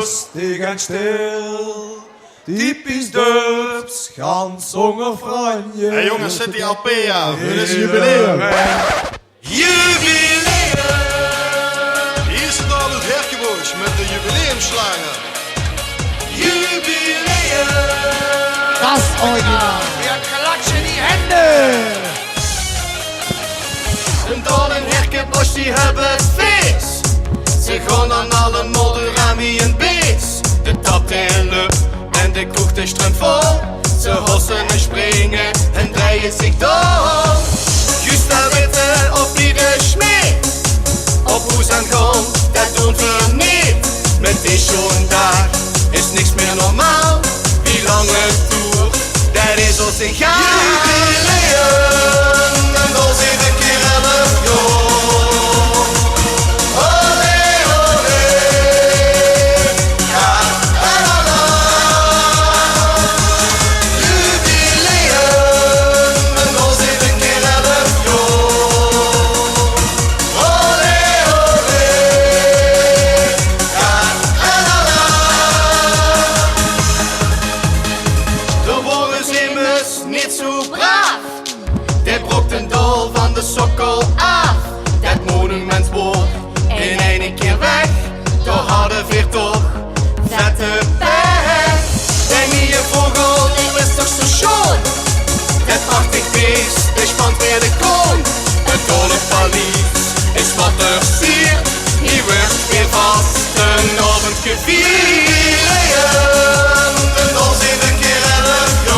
rustig en stil. Typisch Dubs, Gansonger Franje. Hey jongens, zet die LP aan. Dit is jubileum. Jubileum! Hier zit al het Herkenboos met de jubileumslager. Jubileum! Das Original. Wir klatschen die Hände. En Don en Herkenboos die hebben het feest. Ze gaan aan alle modder aan wie een beest. De tap in lucht en de kroeg de strömt vol. Ze hossen en springen en draaien zich door. Justa witte op ieder schmee. Op hoes en grond, dat doen we niet. Met die schoen daar is niks meer normaal. Wie lang het toert, dat is ons egaal. Jubileum, en dan zit een keer 11 jaar. Niet zo braaf, dit brokt een dol van de sokkel af. Dat monumentsboord in één keer weg, door harde veer toch, vette pech. Denk niet je vogel, die is toch zo schoon. Het prachtig beest, die spant weer de kroon. Het dolle palies is wat er siert, hier wordt weer vast een avond gevierd. En dan zit een keer 11 jaar.